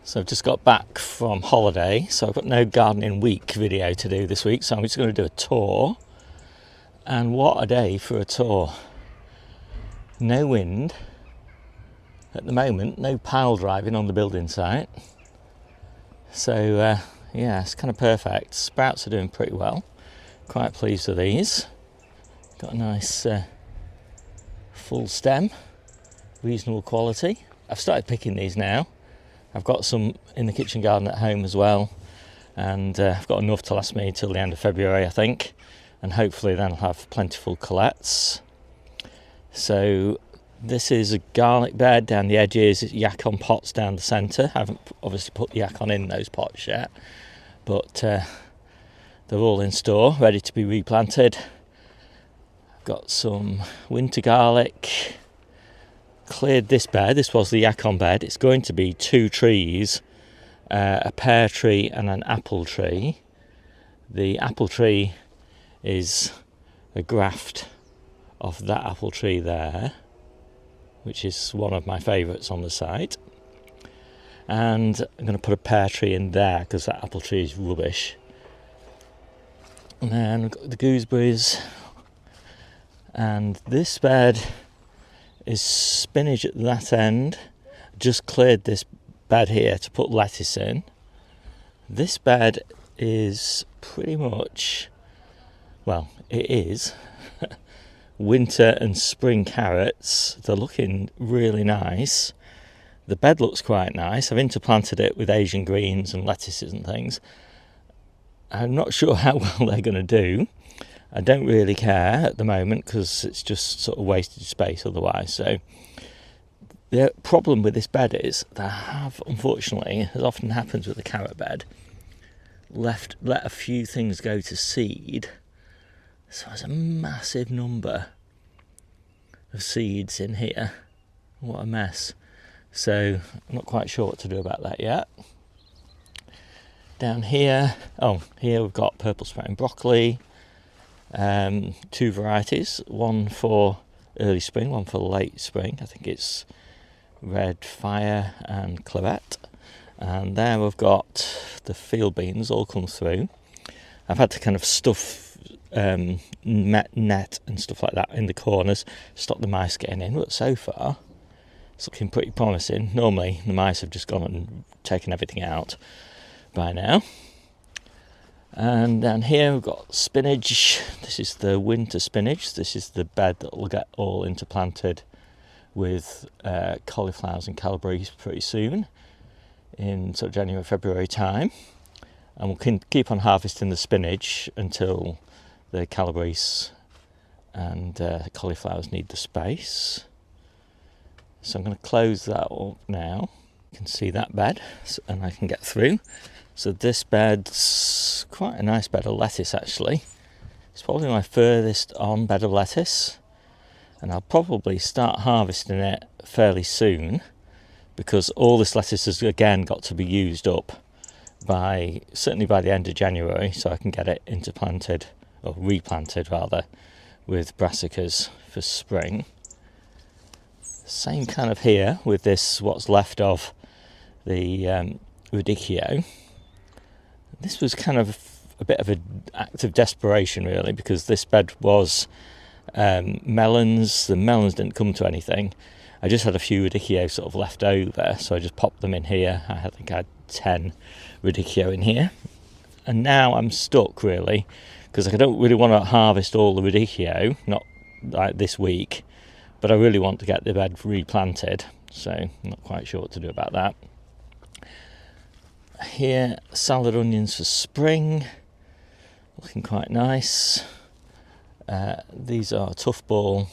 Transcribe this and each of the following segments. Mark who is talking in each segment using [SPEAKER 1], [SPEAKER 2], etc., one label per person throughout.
[SPEAKER 1] So I've just got back from holiday, so I've got no gardening week video to do this week, so I'm just going to do a tour. And what a day for a tour. No wind at the moment, no pile driving on the building site. So yeah, it's kind of perfect. Sprouts are doing pretty well. Quite pleased with these. Got a nice full stem, reasonable quality. I've started picking these now. I've got some in the kitchen garden at home as well, and I've got enough to last me till the end of February, I think, and hopefully then I'll have plentiful colettes. So this is a garlic bed down the edges, yak on pots down the centre. I haven't obviously put the yak on in those pots yet, but they're all in store, ready to be replanted. I've got some winter garlic. Cleared this bed. This was the Yacon bed. It's going to be 2 trees, a pear tree and an apple tree. The apple tree is a graft of that apple tree there, which is one of my favourites on the site. And I'm going to put a pear tree in there because that apple tree is rubbish. And then we've got the gooseberries. And this bed is spinach at that end. Just cleared this bed here to put lettuce in. This bed is pretty much, well, it is winter and spring carrots. They're looking really nice. The bed looks quite nice. I've interplanted it with Asian greens and lettuces and things. I'm not sure how well they're going to do. I don't really care at the moment because it's just sort of wasted space otherwise. So the problem with this bed is that I have, unfortunately, as often happens with the carrot bed, let a few things go to seed. So there's a massive number of seeds in here. What a mess. So I'm not quite sure what to do about that yet. Down here, here we've got purple sprouting broccoli. 2 varieties, one for early spring, one for late spring. I think it's red fire and claret. And there we've got the field beans all come through. I've had to kind of stuff net and stuff like that in the corners, stop the mice getting in, but so far it's looking pretty promising. Normally the mice have just gone and taken everything out by now. And down here we've got spinach. This is the winter spinach. This is the bed that will get all interplanted with cauliflowers and calabrese pretty soon, in sort of January, February time. And we'll keep on harvesting the spinach until the calabrese and cauliflowers need the space. So I'm going to close that up now. You can see that bed, and I can get through. So this bed's quite a nice bed of lettuce actually. It's probably my furthest on bed of lettuce, and I'll probably start harvesting it fairly soon because all this lettuce has again got to be used up certainly by the end of January, so I can get it interplanted, or replanted rather, with brassicas for spring. Same kind of here with this, what's left of the radicchio. This was kind of a bit of an act of desperation really, because this bed was melons. The melons didn't come to anything. I just had a few radicchio sort of left over, so I just popped them in here. I think I had 10 radicchio in here. And now I'm stuck really, because I don't really want to harvest all the radicchio, not like this week, but I really want to get the bed replanted, so I'm not quite sure what to do about that. Here, salad onions for spring, looking quite nice. These are tough ball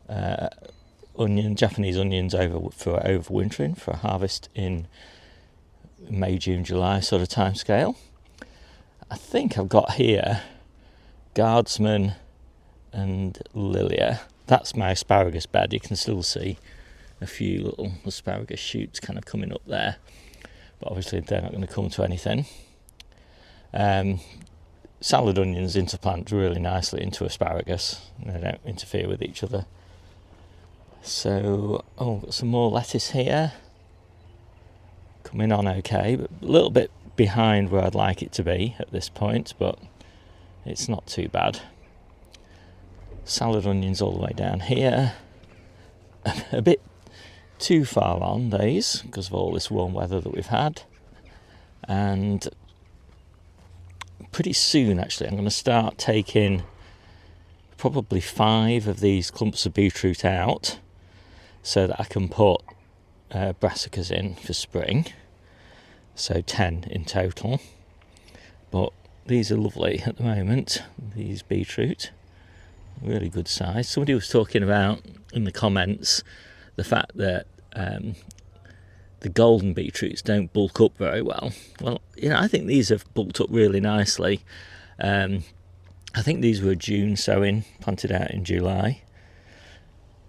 [SPEAKER 1] Japanese onions for overwintering, for a harvest in May, June, July sort of time scale. I think I've got here Guardsman and Lilia. That's my asparagus bed. You can still see a few little asparagus shoots kind of coming up there. But obviously they're not going to come to anything. Salad onions interplant really nicely into asparagus. They don't interfere with each other. So, got some more lettuce here. coming on okay, but a little bit behind where I'd like it to be at this point, but it's not too bad. Salad onions all the way down here. A bit too far on these because of all this warm weather that we've had, and pretty soon actually I'm going to start taking probably 5 of these clumps of beetroot out so that I can put brassicas in for spring, so 10 in total. But these are lovely at the moment, these beetroot, really good size. Somebody was talking about in the comments the fact that the golden beetroots don't bulk up very well. Well, I think these have bulked up really nicely. I think these were June sowing, planted out in July.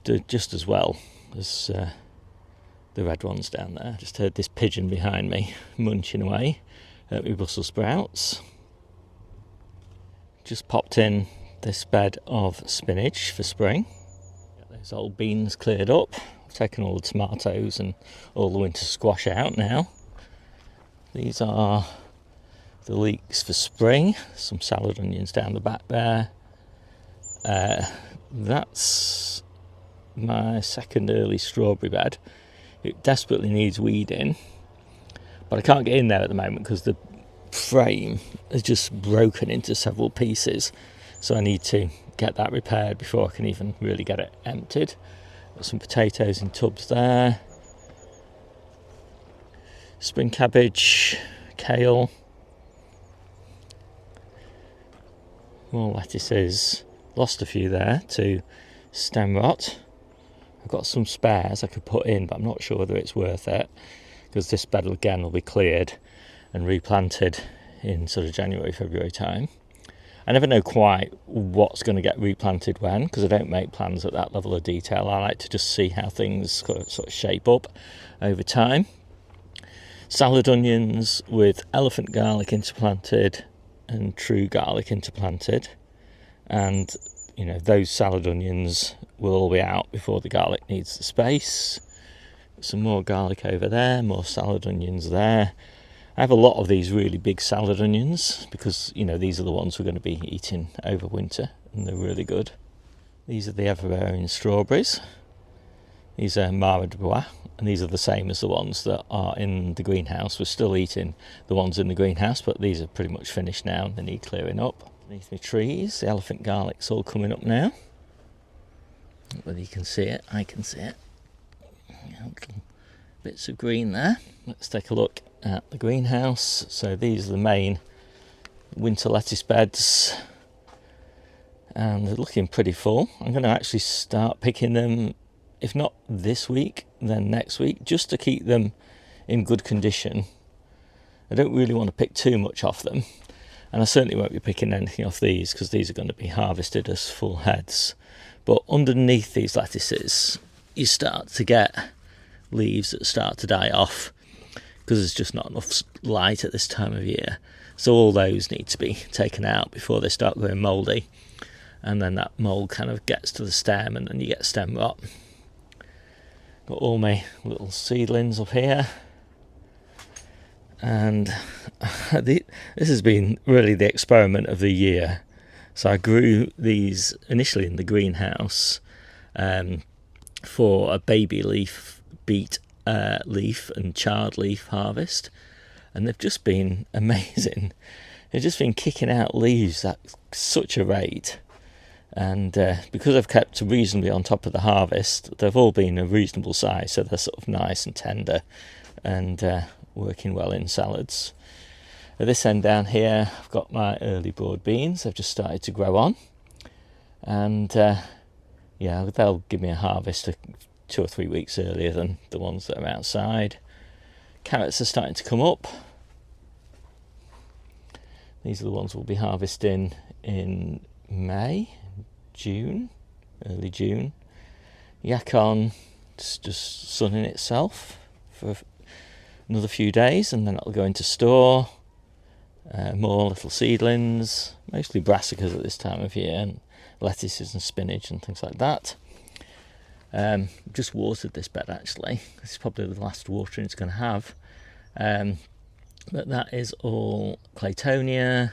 [SPEAKER 1] Did just as well as the red ones down there. Just heard this pigeon behind me munching away at my Brussels sprouts. Just popped in this bed of spinach for spring. Got those old beans cleared up. I've taken all the tomatoes and all the winter squash out now. These are the leeks for spring. Some salad onions down the back there. That's my second early strawberry bed. It desperately needs weeding, but I can't get in there at the moment because the frame is just broken into several pieces, so I need to get that repaired before I can even really get it emptied. Got some potatoes in tubs there, spring cabbage, kale, more lettuces. Lost a few there to stem rot. I've got some spares I could put in, but I'm not sure whether it's worth it because this bed again will be cleared and replanted in sort of January, February time. I never know quite what's going to get replanted when, because I don't make plans at that level of detail. I like to just see how things sort of shape up over time. Salad onions with elephant garlic interplanted and true garlic interplanted, and those salad onions will all be out before the garlic needs the space. Some more garlic over there, more salad onions there. I have a lot of these really big salad onions because these are the ones we're going to be eating over winter, and they're really good. These are the ever-bearing strawberries. These are Mara de Bois, and these are the same as the ones that are in the greenhouse. We're still eating the ones in the greenhouse, but these are pretty much finished now and they need clearing up. Underneath my trees, the elephant garlic's all coming up now. Whether you can see it, I can see it. Little bits of green there. Let's take a look at the greenhouse. So these are the main winter lettuce beds, and they're looking pretty full. I'm going to actually start picking them, if not this week, then next week, just to keep them in good condition. I don't really want to pick too much off them, and I certainly won't be picking anything off these because these are going to be harvested as full heads. But underneath these lettuces you start to get leaves that start to die off because there's just not enough light at this time of year. So all those need to be taken out before they start going mouldy, and then that mould kind of gets to the stem and then you get stem rot. Got all my little seedlings up here, and this has been really the experiment of the year. So I grew these initially in the greenhouse for a baby leaf, beet leaf and chard leaf harvest, and they've just been amazing. They've just been kicking out leaves at such a rate, and because I've kept reasonably on top of the harvest, they've all been a reasonable size, so they're sort of nice and tender and working well in salads. At this end down here I've got my early broad beans. They've just started to grow on, and they'll give me a harvest 2 or 3 weeks earlier than the ones that are outside. Carrots are starting to come up. These are the ones we'll be harvesting in May, June, early June. Yacon just sunning itself for another few days, and then it'll go into store. More little seedlings, mostly brassicas at this time of year, and lettuces and spinach and things like that. Just watered this bed actually. This is probably the last watering it's going to have. But that is all Claytonia,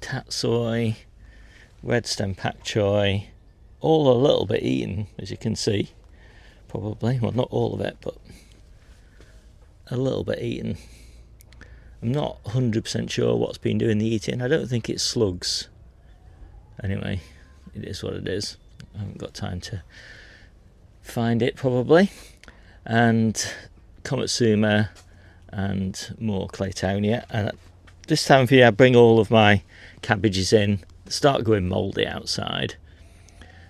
[SPEAKER 1] tatsoi, red stem pak choi, all a little bit eaten, as you can see, probably. Well, not all of it, but a little bit eaten. I'm not 100% sure what's been doing the eating. I don't think it's slugs. Anyway, it is what it is. I haven't got time to find it, probably. And Komatsuma and more Claytonia. And this time of year I bring all of my cabbages in. They start going mouldy outside.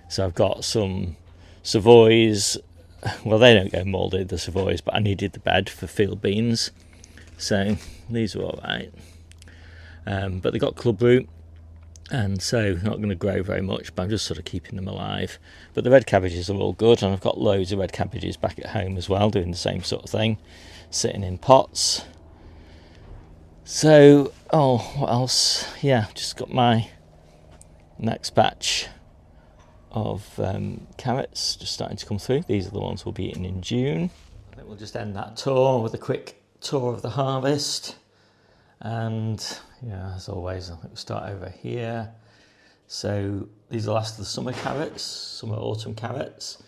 [SPEAKER 1] So I've got some Savoys. Well, they don't go mouldy, the Savoys, but I needed the bed for field beans. So these are alright. But they got club root, and so not going to grow very much, but I'm just sort of keeping them alive. But the red cabbages are all good, and I've got loads of red cabbages back at home as well, doing the same sort of thing, sitting in pots. So, what else? Yeah, just got my next batch of carrots just starting to come through. These are the ones we'll be eating in June. I think we'll just end that tour with a quick tour of the harvest. And yeah, as always, I think we'll start over here. So these are the last of the summer carrots, summer autumn carrots.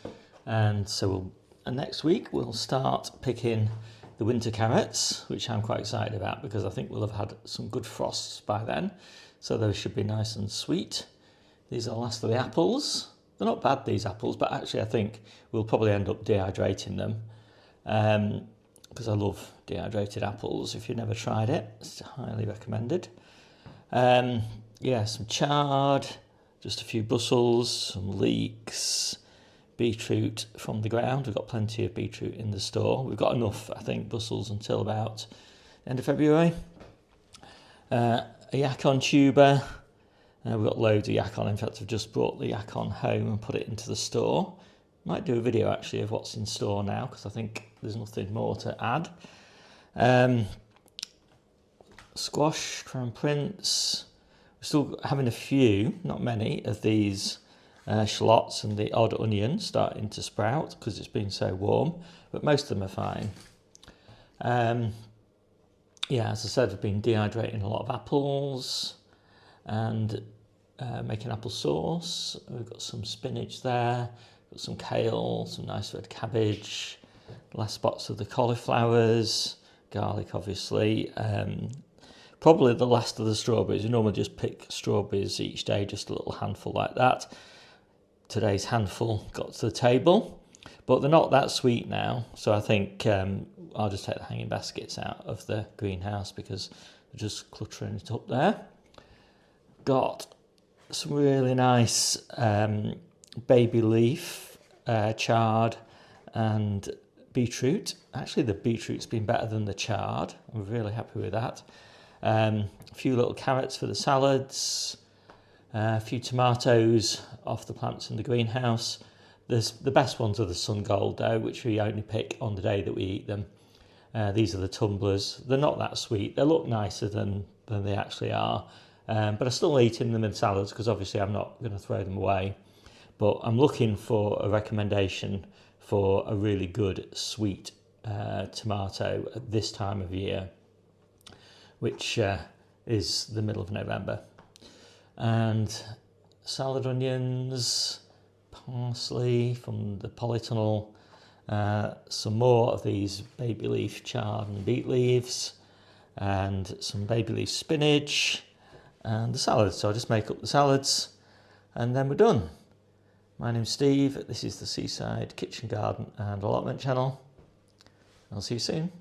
[SPEAKER 1] And so next week we'll start picking the winter carrots, which I'm quite excited about because I think we'll have had some good frosts by then. So those should be nice and sweet. These are the last of the apples. They're not bad, these apples, but actually I think we'll probably end up dehydrating them. Because I love dehydrated apples. If you've never tried it, it's highly recommended. Yeah, some chard, just a few Brussels, some leeks, beetroot from the ground. We've got plenty of beetroot in the store. We've got enough, I think, Brussels until about the end of February. A yacon tuber. We've got loads of yacon. In fact, I've just brought the yacon home and put it into the store. Might do a video actually of what's in store now because I think there's nothing more to add. Squash, Crown Prince. We're still having a few, not many, of these shallots and the odd onion starting to sprout because it's been so warm, but most of them are fine. Yeah, as I said, I've been dehydrating a lot of apples and making apple sauce. We've got some spinach there. Got some kale, some nice red cabbage, last spots of the cauliflowers, garlic obviously, probably the last of the strawberries. We normally just pick strawberries each day, just a little handful like that. Today's handful got to the table, but they're not that sweet now, so I think I'll just take the hanging baskets out of the greenhouse because they're just cluttering it up there. Got some really nice baby leaf, chard and beetroot. Actually, the beetroot's been better than the chard. I'm really happy with that. A few little carrots for the salads, a few tomatoes off the plants in the greenhouse. The best ones are the sun gold though, which we only pick on the day that we eat them. These are the tumblers. They're not that sweet. They look nicer than they actually are. But I'm still eating them in salads because obviously I'm not going to throw them away. But I'm looking for a recommendation for a really good sweet tomato at this time of year, which is the middle of November. And salad onions, parsley from the polytunnel, some more of these baby leaf chard and beet leaves, and some baby leaf spinach, and the salads. So I'll just make up the salads and then we're done. My name's Steve, this is the Seaside Kitchen Garden and Allotment channel. I'll see you soon.